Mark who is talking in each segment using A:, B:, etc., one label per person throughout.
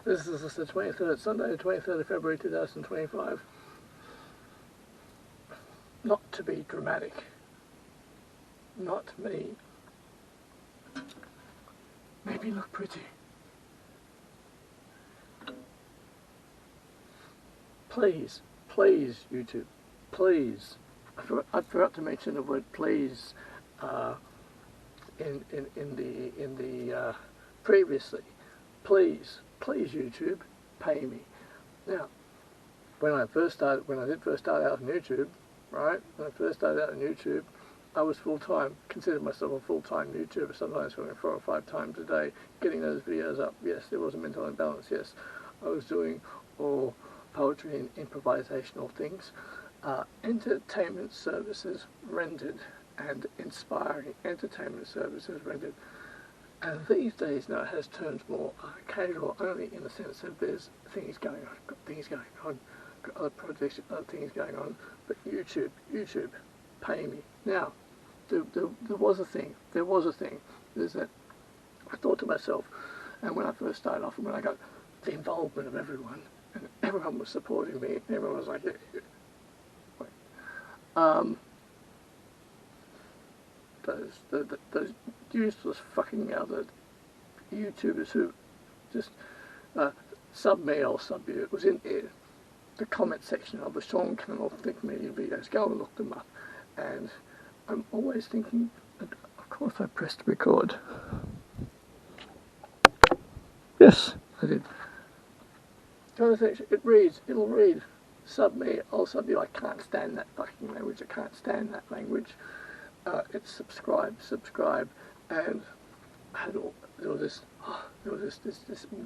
A: This is the 23rd, Sunday, the 23rd of February 2025. Not to be dramatic, not me. Maybe look pretty. Please, please, YouTube, please. I forgot to mention the word please in the previously. Please, YouTube, pay me. Now, when I did first start out on YouTube, right? When I first started out on YouTube, I was full-time, considered myself a full-time YouTuber, sometimes filming 4 or 5 times a day, getting those videos up. Yes, there was a mental imbalance, yes. I was doing all poetry and improvisational things, entertainment services rendered, and inspiring entertainment services rendered. And these days now it has turned more casual, only in the sense that there's things going on, got other projects, other things going on. But YouTube, pay me. Now, there was a thing. There's that I thought to myself, and when I first started off, and when I got the involvement of everyone, and everyone was supporting me, and everyone was like, those useless fucking other YouTubers who just sub me or sub you. It was in the comment section of the Sean Cannell Think Media videos. Go and look them up. And I'm always thinking, of course I pressed record. Yes, I did. Comment section, it'll read, sub me, I'll sub you. I can't stand that fucking language, I can't stand that language. It's subscribe, and there was this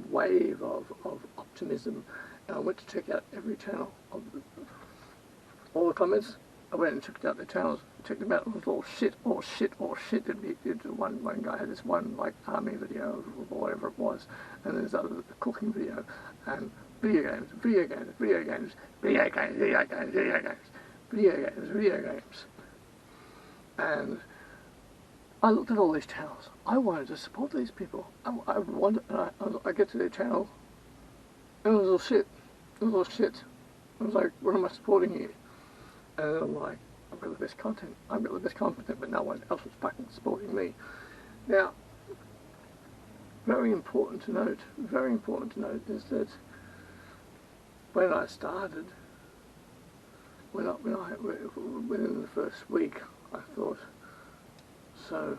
A: wave of optimism, and I went to check out every channel of all the comments. I went and checked out the channels, checked them out. It was all shit. One guy had this one like army video or whatever it was, and there's other cooking video, and video games. And I looked at all these channels. I wanted to support these people. I get to their channel, and it was all shit. I was like, what am I supporting here? And I'm like, I've got the best content, but no one else was fucking supporting me. Now, very important to note is that when I started, within the first week, I thought, so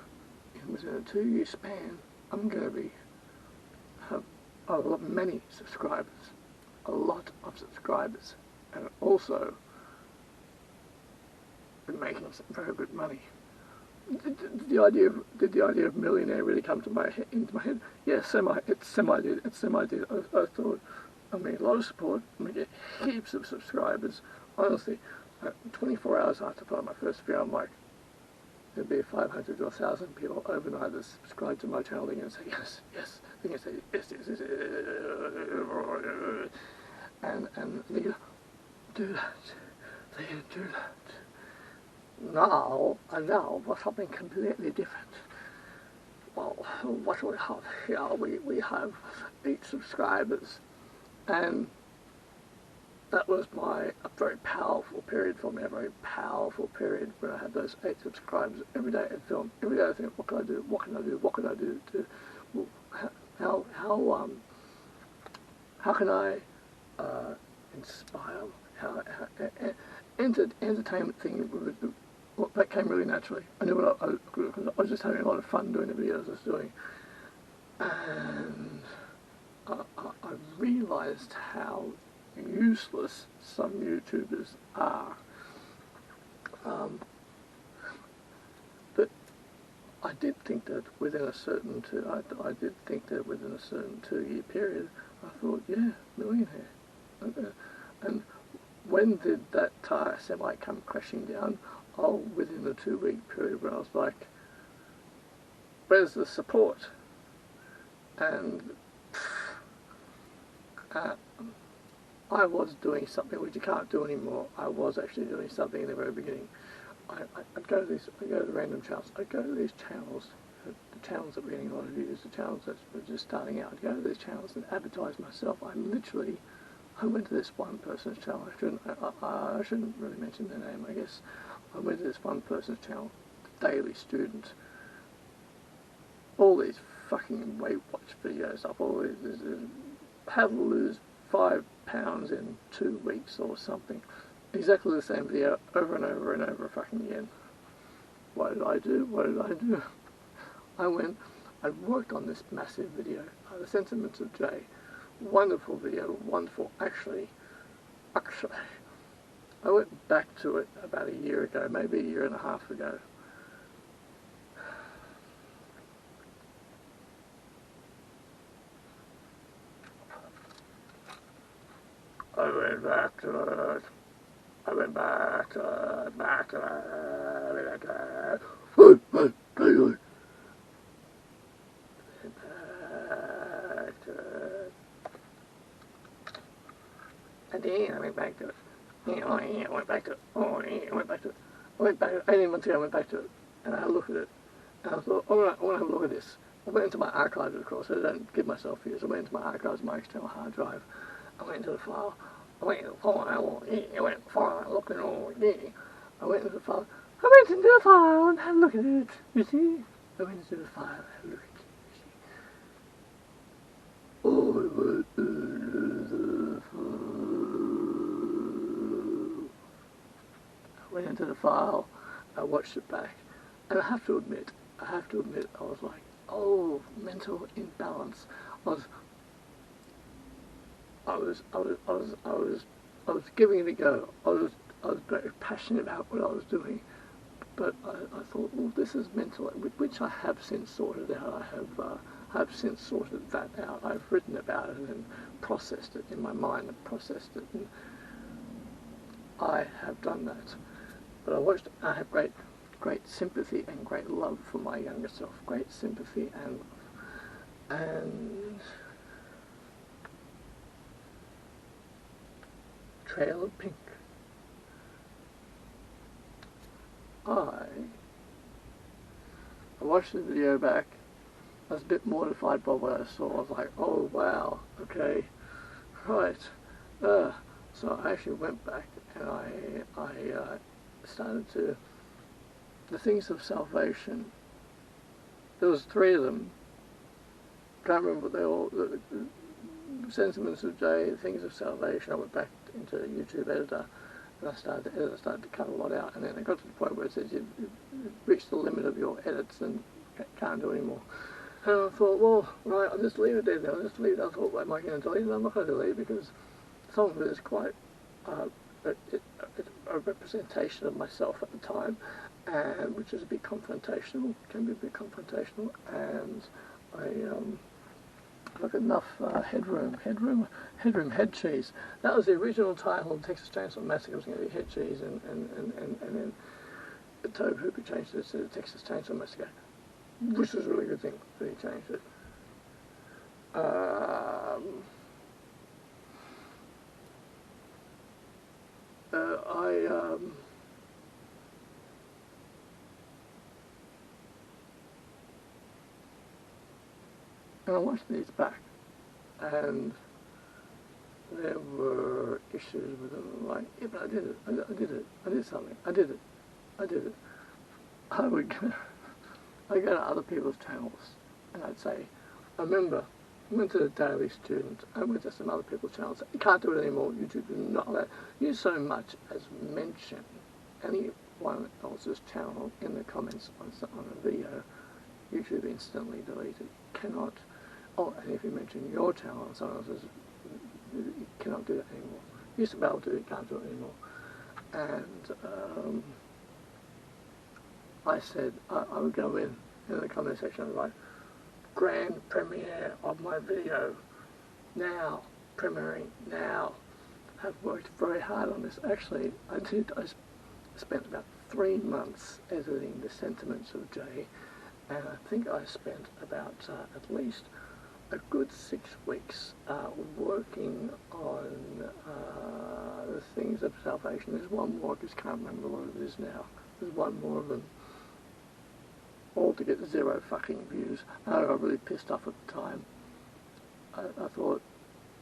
A: within a 2-year span, I'm going to have many subscribers, a lot of subscribers, and also been making some very good money. Did the idea of millionaire really come to into my head? Yes, it semi did. I thought, I made a lot of support, I'm going to get heaps of subscribers. Honestly, 24 hours after I put on my first video, I'm like, there'd be 500 to 1,000 people overnight that subscribe to my channel. They're going to say yes. They're going to say yes. And they're going to do that. Now, for something completely different. Well, what do we have here? We have 8 subscribers, and that was a very powerful period for me, when I had those 8 subscribers. Every day I film, every day I think, what can I do to, how can I inspire, entertainment thing, that came really naturally. I knew I was just having a lot of fun doing the videos I was doing, and I realised how useless some YouTubers are. But I did think that within a certain 2-year period, I thought, yeah, millionaire. And when did that semi come crashing down? Oh, within the 2-week period, when I was like, where's the support? And I was doing something which you can't do anymore. I was actually doing something in the very beginning. I'd go to the random channels. I'd go to these channels the channels that were getting a lot of views, the channels that were just starting out, go to these channels and advertise myself. I went to this one person's channel. I shouldn't really mention their name, I guess. I went to this one person's channel, The Daily Student. All these fucking Weight Watch videos up, all these, how to lose 5 pounds in 2 weeks or something. Exactly the same video over and over and over fucking again. What did I do? What did I do? I worked on this massive video, The Sentiments of Jay. Wonderful video, wonderful. Actually, I went back to it about a year ago, maybe a year and a half ago. I went back to it. I went back to it, back to it, back to it. And then I went back to it. I went back to it. I went back to it. I went back to it. 18 months ago I went back to it. And I looked at it. And I thought, alright, I want to have a look at this. I went into my archives, of course, so I don't give myself views. I went into my archives, my external hard drive. I went into the file. I went into the file. I went into the file. I looked at all. I went into the file. I went into the file and had a look at it. You see? I went into the file and had a look at it. You see? Oh, I went into the file. I went into the file. I watched it back. And I have to admit, I was like, oh, mental imbalance. I was giving it a go. I was very passionate about what I was doing, but I thought, well, this is mental, which I have since sorted out. I have since sorted that out. I've written about it and processed it in my mind and processed it, and I have done that. But I have great sympathy and great love for my younger self. Great sympathy and love. And Trail of Pink. I watched the video back. I was a bit mortified by what I saw. I was like, oh wow, okay, right. So I actually went back and I started to, the things of salvation. There was 3 of them. Can't remember what they all. The Sentiments of Jay, Things of Salvation. I went back into YouTube editor and I started to edit. I started to cut a lot out, and then I got to the point where it says you've reached the limit of your edits and can't do anymore. And I thought, well, right, I'll just leave it there then. I'll just leave it. I thought, am I going to delete it? I'm not going to delete it because some of it is quite a representation of myself at the time, and which is a bit confrontational, can be a bit confrontational, and I've got enough head cheese. That was the original title of Texas Chainsaw Massacre. It was going to be Head Cheese, and then Tobe Hooper changed it to Texas Chainsaw Massacre, which was a really good thing that he changed it. And I watched these back, and there were issues with them, like, yeah, but I did it, I did something, I did it. I would go to other people's channels, and I'd say, I went to the Daily Student, I went to some other people's channels. You can't do it anymore, YouTube is not allowed. You so much as mention anyone else's channel in the comments on a video, YouTube instantly deleted. Cannot. Oh, and if you mention your channel on someone else's, you cannot do that anymore. You used to be able to, you can't do it anymore. And I said, I would go in the comment section and write, grand premiere of my video, now, premiering now. I've worked very hard on this. Actually, I spent about 3 months editing The Sentiments of Jay, and I think I spent about at least a good 6 weeks working on the Things of Salvation. There's one more, I just can't remember what it is now. There's one more of them. all to get 0 fucking views. And I got really pissed off at the time. I thought,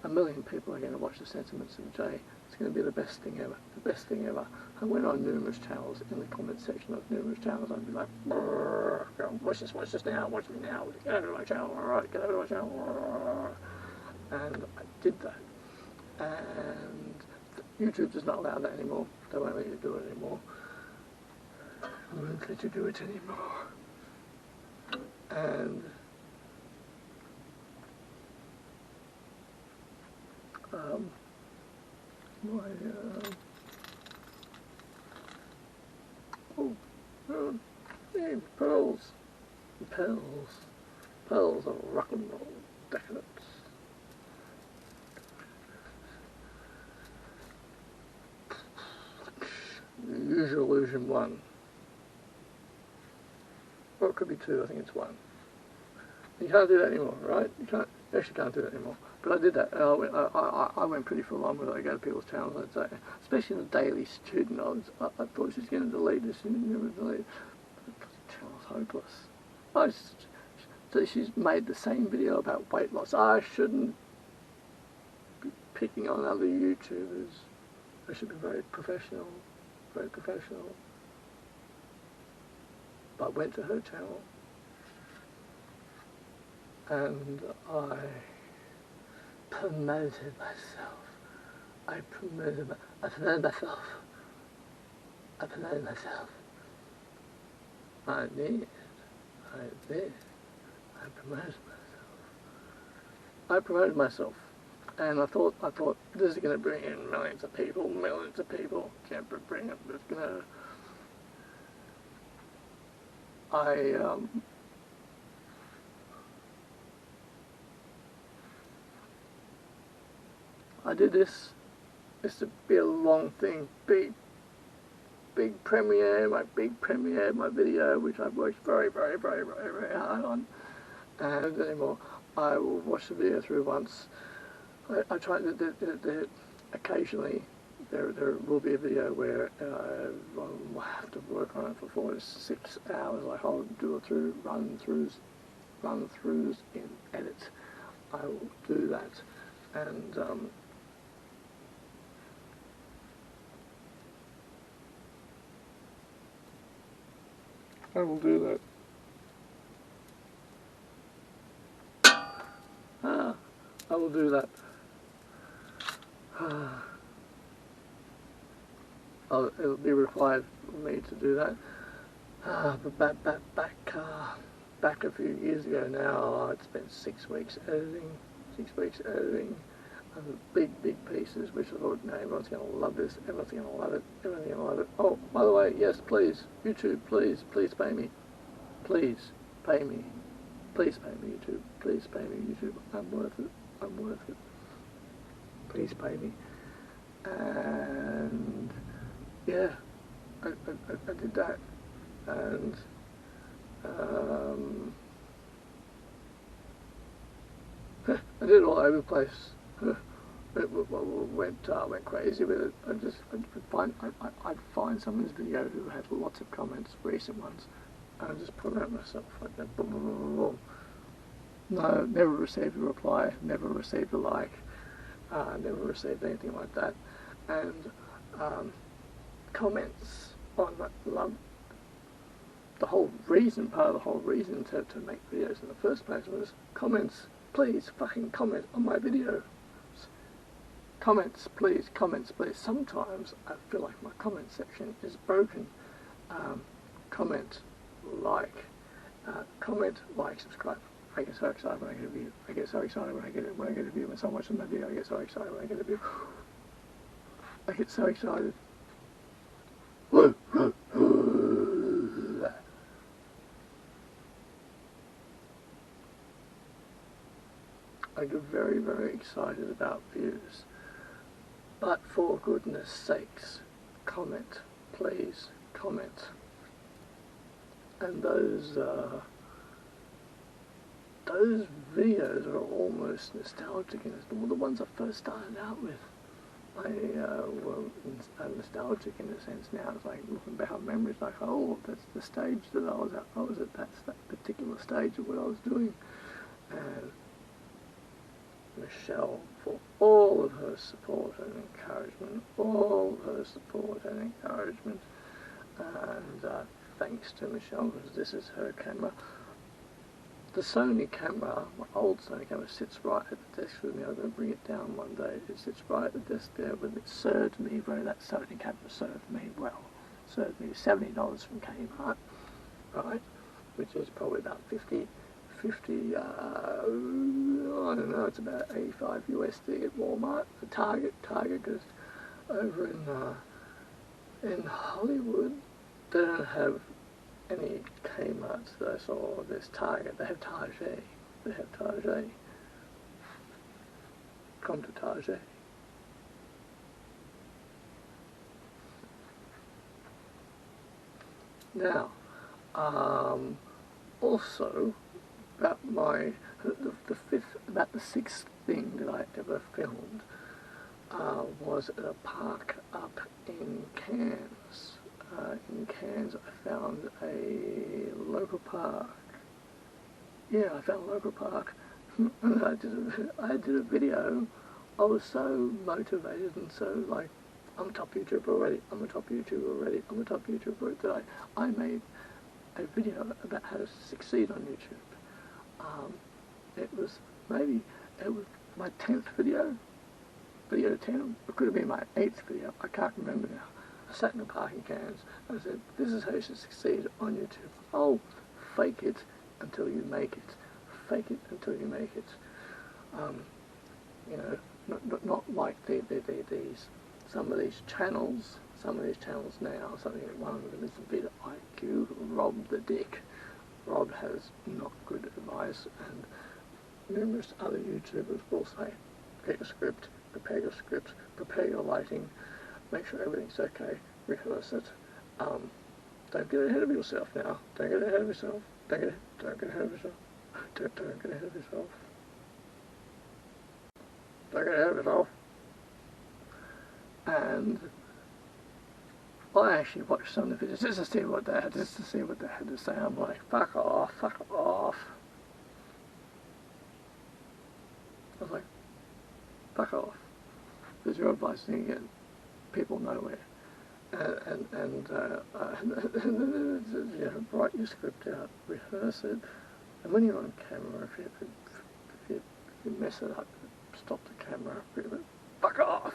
A: 1 million people are going to watch the Sentiments of Jay. It's going to be the best thing ever, the best thing ever. I went on numerous channels, in the comment section of numerous channels, I'd be like, watch this now, watch it now, get over to my channel, alright, get over to my channel. And I did that. And YouTube does not allow that anymore. They won't let you do it anymore. They won't let you do it anymore. And pearls. Pearls of rock and roll decadence. Use your illusion 1. Or it could be 2, I think it's 1. You can't do that anymore, right? You actually can't do that anymore. But I did that. I went pretty full on with it. I go to people's channels, I'd say, especially the Daily Student. I thought she's going to delete this and never delete it. The channel's hopeless. So she's made the same video about weight loss. I shouldn't be picking on other YouTubers. I should be very professional. Very professional. But I went to her channel and I promoted myself. I promoted myself. I promoted myself. And I thought this is going to bring in millions of people. Can't bring it. It's going to. I did this. It's to be a long thing. Big premiere, my video, which I've worked very hard on. And anymore, I will watch the video through once. I try to, occasionally, there will be a video where I'll have to work on it for 4 to 6 hours. Like I'll do it through run-throughs in edit. I will do that. And I will do that. I will do that. It'll be required for me to do that. But back a few years ago now, I'd spent 6 weeks editing. Big pieces, which I thought, no, everyone's going to love this, everyone's going to love it. Oh, by the way, yes, please, YouTube, please pay me. Please pay me, YouTube. Please pay me, YouTube. I'm worth it. Please pay me. And yeah, I did that. And I did it all over the place. Went crazy with it. I'd find someone's video who had lots of comments, recent ones, and I'd just put it out myself like that. Boom, boom, boom, boom. No, never received a reply, never received a like, never received anything like that. And comments on love. Part of the whole reason to make videos in the first place was comments. Please fucking comment on my video. Comments, please. Sometimes I feel like my comment section is broken. Comment, like, subscribe. I get so excited when I get a view. I get so excited when I get a view. When someone watches my video, I get so excited when I get a view. I get so excited. I get very excited about views. But for goodness sakes, comment, please, comment. And those videos are almost nostalgic, and the ones I first started out with. were nostalgic in a sense now. It's like looking back on memories, like, oh, that's the stage that I was at. I was at that particular stage of what I was doing. And Michelle, for all of her support and encouragement, and thanks to Michelle, because this is her camera. The Sony camera, my old Sony camera, sits right at the desk with me. I'm going to bring it down one day. It sits right at the desk there, but it served me very, that Sony camera served me well. Served me $70 from Kmart, right? Which is probably about 50, I don't know, it's about 85 USD at Walmart. The Target, because over in Hollywood, they don't have any Kmart's that I saw. There's Target. They have Target. Come to Target. Now, also about the sixth thing that I ever filmed was at a park up in Cairns. In Cairns, I found a local park. Yeah, I found a local park. And I did a video. I was so motivated and so like, I'm a top YouTuber already. That I made a video about how to succeed on YouTube. It was my 10th video, video 10. It could have been my 8th video. I can't remember now. I sat in the park in Cairns and I said, this is how you should succeed on YouTube. Oh, fake it until you make it. Fake it until you make it. You know, not like some of these channels now, one of them is vidIQ, Rob the Dick. Rob has not good advice, and numerous other YouTubers will say, get your script, prepare your lighting, make sure everything's okay, rehearse it. Don't get ahead of yourself now. Don't get ahead of yourself. Don't get ahead of yourself. Don't get ahead of yourself. Don't get ahead of yourself. And I actually watched some of the videos just to see what they had to say. I'm like, fuck off. I was like, fuck off. Because your advice is going to get people nowhere. And you know, write your script out, rehearse it, and when you're on camera, if you mess it up, stop the camera, fuck off.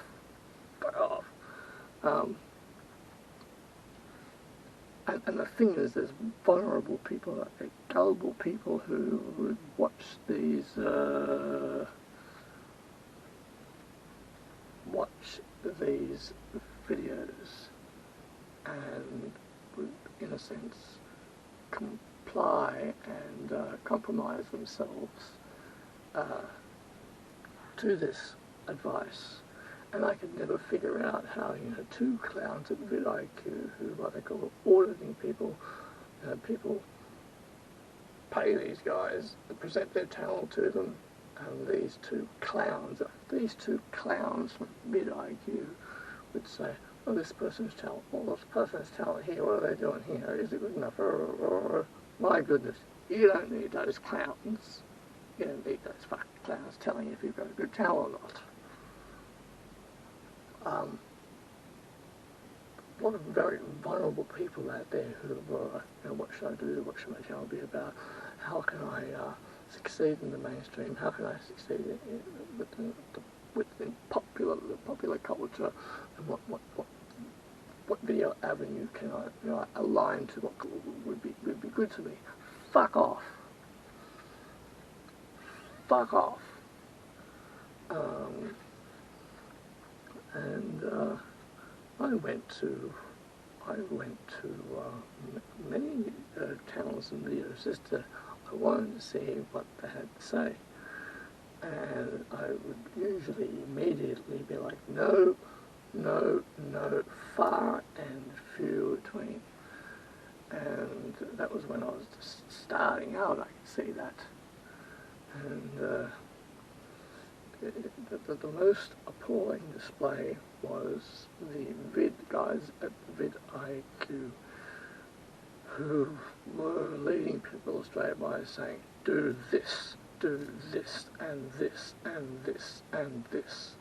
A: And the thing is, there's vulnerable people, gullible people who would watch these videos and would, in a sense, comply and compromise themselves to this advice. And I could never figure out how, you know, two clowns at vidIQ, who what they call auditing people, people pay these guys to present their talent to them, and these two clowns from vidIQ would say, well, this person's talent here, what are they doing here? Is it good enough? My goodness, you don't need those clowns. You don't need those fucking clowns telling you if you've got a good talent or not. A lot of very vulnerable people out there who are, you know, what should I do? What should my channel be about? How can I succeed in the mainstream? How can I succeed within the popular culture? And what video avenue can I, you know, align to what would be good to me? Fuck off. I went to many channels and videos I wanted to see what they had to say, and I would usually immediately be like, no, far and few between. And that was when I was just starting out. I could see that, and the most appalling display was the vid guys at vidIQ, who were leading people Australia by saying, do this, and this, and this, and this.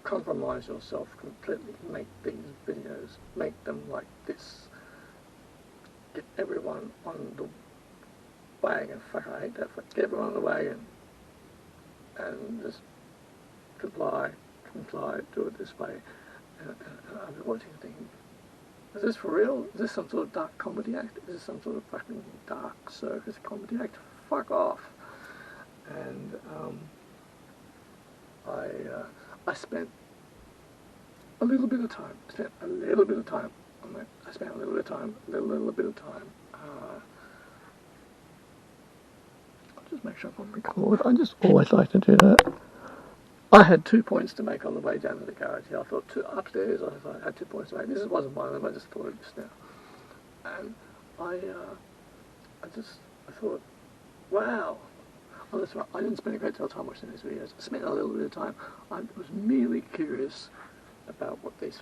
A: Compromise yourself completely, make these videos, make them like this. Get everyone on the wagon. Fuck, I hate that. Get everyone on the wagon. And just comply, do it this way. And I've been watching thinking, is this for real? Is this some sort of dark comedy act? Is this some sort of fucking dark circus comedy act? Fuck off. And I spent a little bit of time. I spent a little bit of time. I'll just make sure I'm on record. I just always like to do that. I had 2 points to make on the way down to the garage. I thought upstairs. I thought I had 2 points to make. This wasn't one of them. I just thought of this now. And I thought, wow. Oh, that's right. I didn't spend a great deal of time watching these videos. I spent a little bit of time. I was merely curious about what these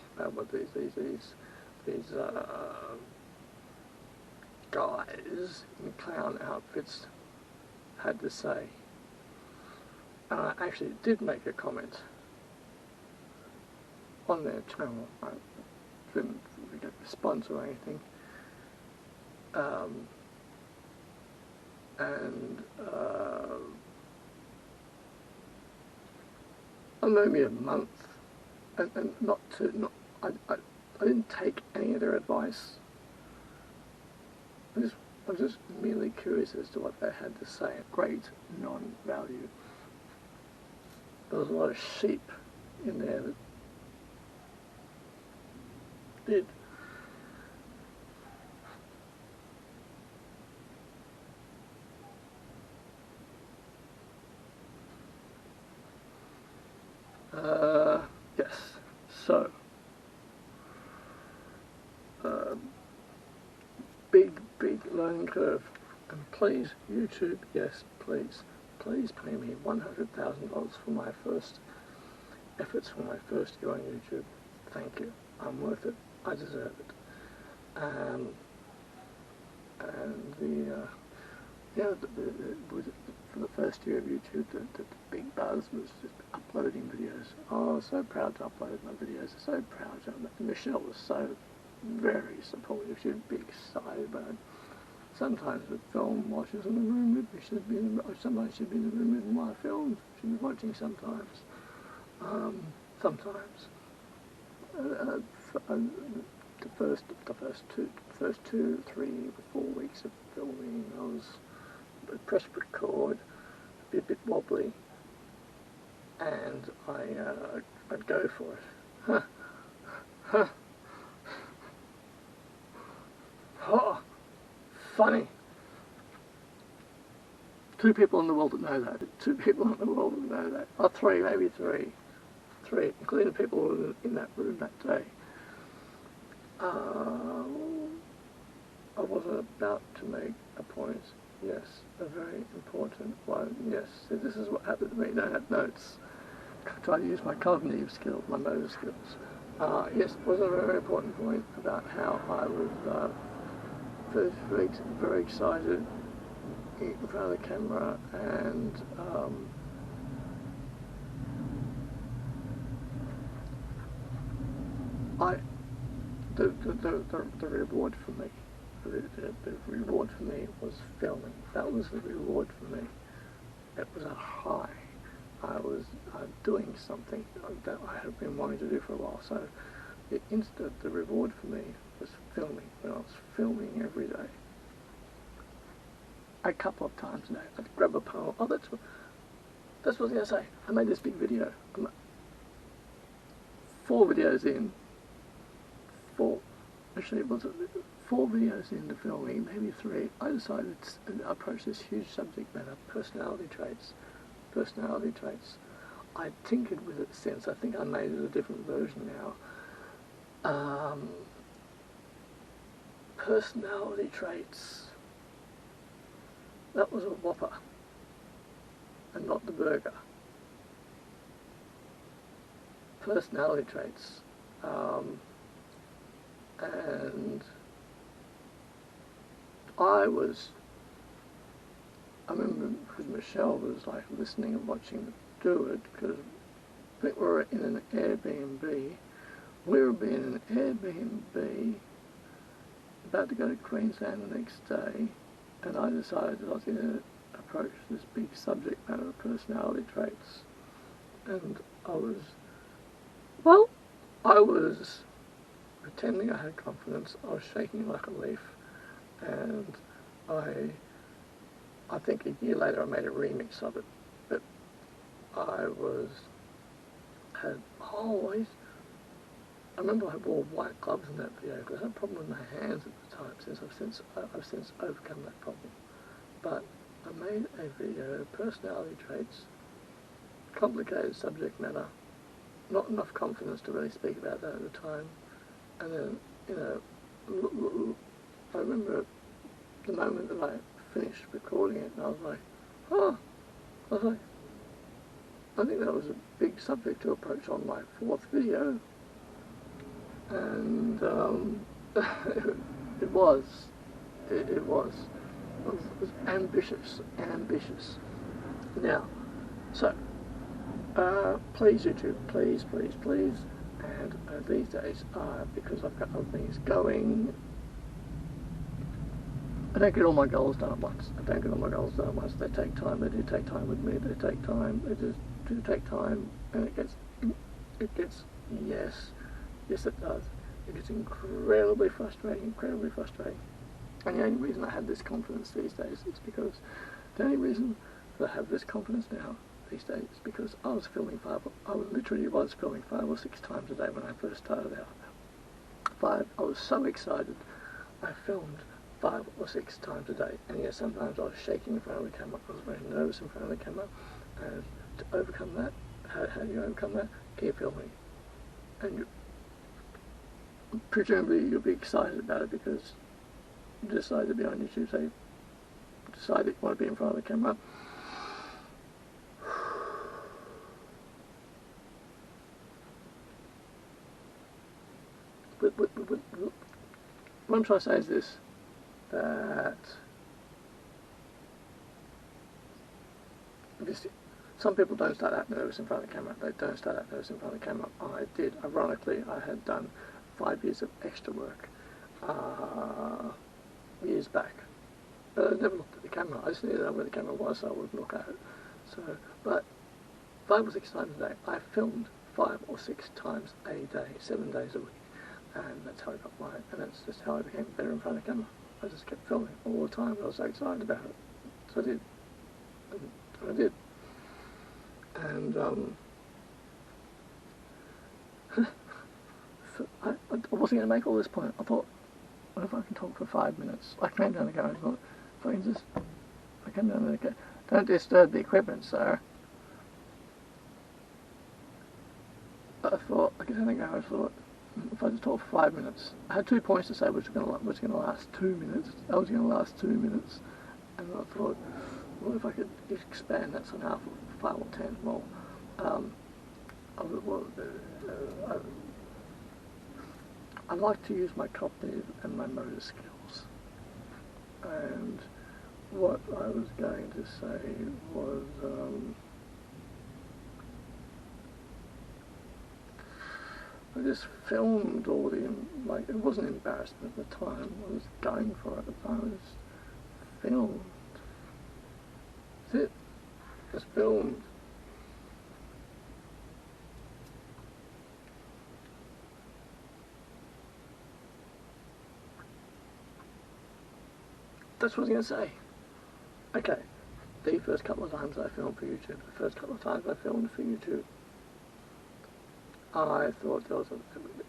A: guys in clown outfits had to say. And I actually did make a comment on their channel. I didn't get a response or anything. Maybe a month, and I didn't take any of their advice. I was just merely curious as to what they had to say. Great non-value. There was a lot of sheep in there that did. Yes, so, big learning curve, and please, YouTube, yes, please pay me $100,000 for my first efforts, for my first year on YouTube. Thank you, I'm worth it, I deserve it. For the first year of YouTube, the big buzz was just uploading videos. Oh, I was so proud to upload my videos. So proud. Michelle was so very supportive. She would be excited about it. Sometimes we'd film while she was in the room with me. Sometimes she'd be in the room with my films. She'd be watching sometimes. The first 2, 3, 4 weeks of filming, I was press record, be a bit wobbly, and I'd go for it. Oh, funny. 2 people in the world that know that. 2 people in the world that know that. Oh, 3, maybe 3. 3, including the people who were in that room that day. I wasn't about to make a point. Yes, a very important one. Yes, so this is what happened to me. I don't have notes. Try to use my cognitive skills, my motor skills. Yes, it was a very important point about how I was very excited in front of the camera, and the reward for me. The reward for me was filming. That was the reward for me. It was a high. I was doing something that I had been wanting to do for a while. So the reward for me was filming. When I was filming every day, a couple of times a day, I'd grab a panel. Oh, that's what I was going to say. I made this big video. 4 videos in. Actually, it was 4 videos into filming, maybe 3, I decided to approach this huge subject matter, personality traits. I've tinkered with it since. I think I made it a different version now. Personality traits. That was a Whopper, and not the burger. personality traits, and I remember because Michelle was like listening and watching me do it, because I think we were in an Airbnb. We were being in an Airbnb, about to go to Queensland the next day, and I decided that I was going to approach this big subject matter of personality traits. And I was pretending I had confidence. I was shaking like a leaf, and I think a year later I made a remix of it. But I remember I wore white gloves in that video because I had a problem with my hands at the time. I've since overcome that problem. But I made a video, personality traits, complicated subject matter, not enough confidence to really speak about that at the time. And then, I remember the moment that I finished recording it, and I was like, I think that was a big subject to approach on my 4th video. And it was ambitious. Now, so, please YouTube, please, and these days, because I've got other things going, I don't get all my goals done at once. They take time. They do take time with me. They take time. They just do take time, and it gets yes it does. It gets incredibly frustrating. And the only reason I have this confidence these days is because the only reason that I have this confidence now these days is because I literally was filming 5 or 6 times a day when I first started out. I was so excited. I filmed 5 or 6 times a day, and yes, sometimes I was shaking in front of the camera. I was very nervous in front of the camera, and to overcome that, how do you overcome that? Keep filming, and presumably you'll be excited about it because you decide to be on YouTube, so you decide that you want to be in front of the camera. But what I'm trying to say is this, that some people don't start out nervous in front of the camera. They don't start out nervous in front of the camera. I did. Ironically, I had done 5 years of extra work years back. But I never looked at the camera. I just needed to know where the camera was so I wouldn't look at it. But 5 or 6 times a day, I filmed 5 or 6 times a day, 7 days a week. And that's how I got and that's just how I became better in front of the camera. I just kept filming all the time. I was so excited about it. So I did. And I did. And I wasn't going to make all this point. I thought, what if I can talk for 5 minutes? I came down the garage and thought, I came down there and go, don't disturb the equipment, sir. But I thought, I get down the garage, I thought, if I just talk for 5 minutes, I had 2 points to say which was going to last 2 minutes. I was going to last 2 minutes, and I thought, what if I could expand that somehow for 5 or 10 more? I like to use my cognitive and my motor skills, and what I was going to say was I just filmed all it wasn't embarrassment at the time. I was going for it at the time. I just filmed. That's it. Just filmed. That's what I was going to say. Okay, the first couple of times I filmed for YouTube, I thought there was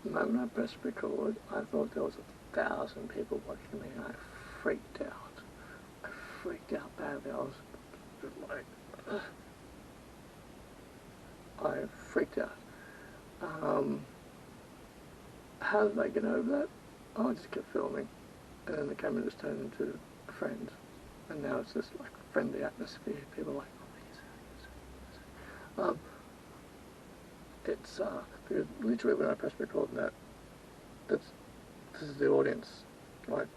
A: the moment I pressed record, I thought there was 1,000 people watching me, and I freaked out. I freaked out badly. I was like, I freaked out. How did I get over that? Oh, I just kept filming, and then the camera just turned into a friend, and now it's just like a friendly atmosphere. People are like, oh, it's because literally when I press record on that, this is the audience, like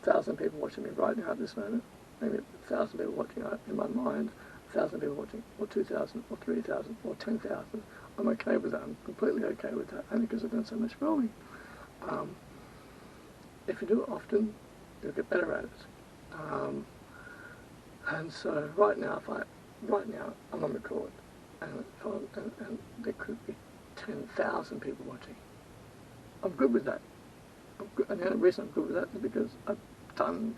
A: 1,000 people watching me right now at this moment, maybe 1,000 people watching in my mind, 1,000 people watching, or 2,000, or 3,000, or 10,000. I'm okay with that. I'm completely okay with that, only because I've done so much filming. If you do it often, you'll get better at it. And so right now, I'm on record, and there could be 10,000 people watching. I'm good with that. And the only reason I'm good with that is because I've done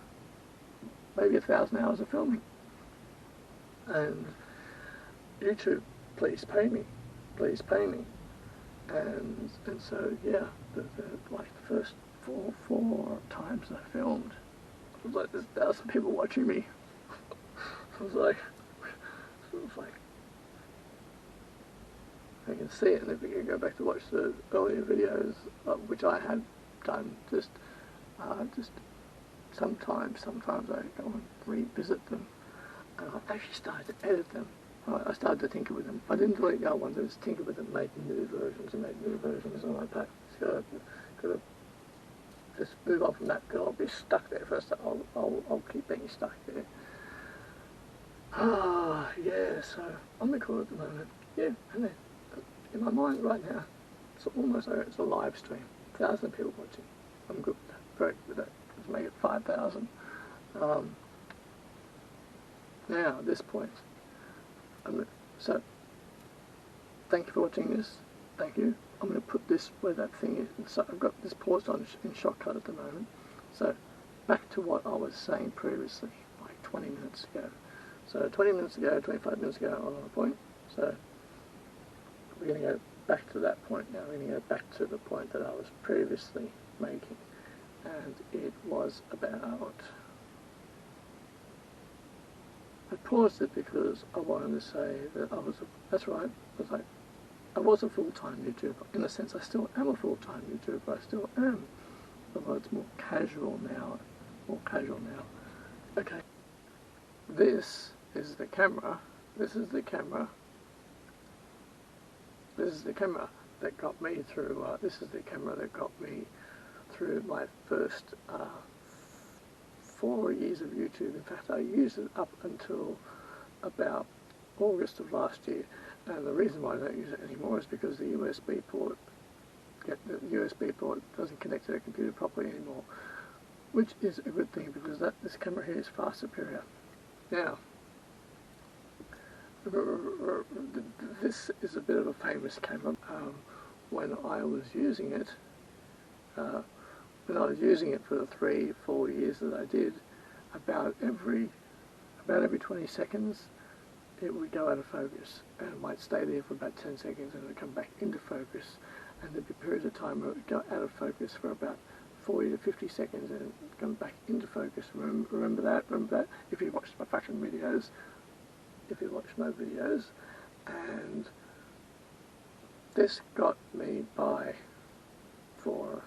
A: maybe 1,000 hours of filming. And YouTube, please pay me. Please pay me. And so, yeah, like the first four times I filmed, it was like there's 1,000 people watching me. I was like, I can see it, and if you can go back to watch the earlier videos, which I had done, just sometimes I go and revisit them, and I actually started to edit them. I started to tinker with them. I didn't delete the old ones, I just tinkered with them, made new versions and like that. So could have just move on from that, because I'll be stuck there first. I'll keep being stuck there. Yeah, so I'm recording at the moment. Yeah, and then in my mind right now, it's almost like it's a live stream. 1,000 people watching. I'm good with that. Very good with that. Let's make it 5,000. Now, at this point, so thank you for watching this. Thank you. I'm going to put this where that thing is. So I've got this paused on in shortcut at the moment. So back to what I was saying previously, like 20 minutes ago. So 20 minutes ago, 25 minutes ago, I'm on a point. So we're going to go back to that point now. We're going to go back to the point that I was previously making. And it was about... I paused it because I wanted to say that that's right, I was a full-time YouTuber. In a sense, I still am a full-time YouTuber. I still am. Although it's more casual now. Okay. This is the camera. This is the camera that got me through. This is the camera that got me through my first 4 years of YouTube. In fact, I used it up until about August of last year. And the reason why I don't use it anymore is because the USB port doesn't connect to the computer properly anymore, which is a good thing because this camera here is far superior. Now, this is a bit of a famous camera. When I was using it, for the 3-4 years that I did, about every 20 seconds, it would go out of focus, and it might stay there for about 10 seconds, and it would come back into focus, and there'd be periods of time where it would go out of focus for about 40 to 50 seconds, and come back into focus. Remember that? If you watched my fashion videos, and this got me by for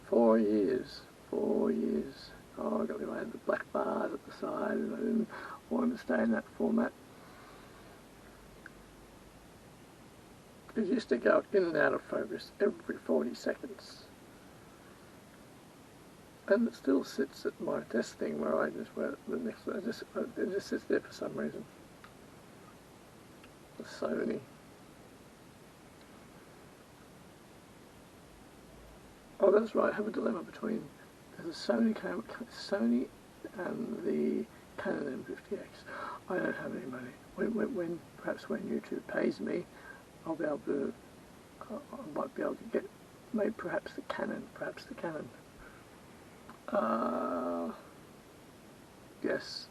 A: 4 years. 4 years. Oh, I got me by the black bars at the side, and I didn't want to stay in that format. It used to go in and out of focus every 40 seconds. And it still sits at my desk thing where it just sits there for some reason. The Sony. Oh, that's right, I have a dilemma between the Sony camera, Sony and the Canon M50X. I don't have any money. Perhaps when YouTube pays me, I'll be able to, I might be able to get, maybe perhaps the Canon. Yes.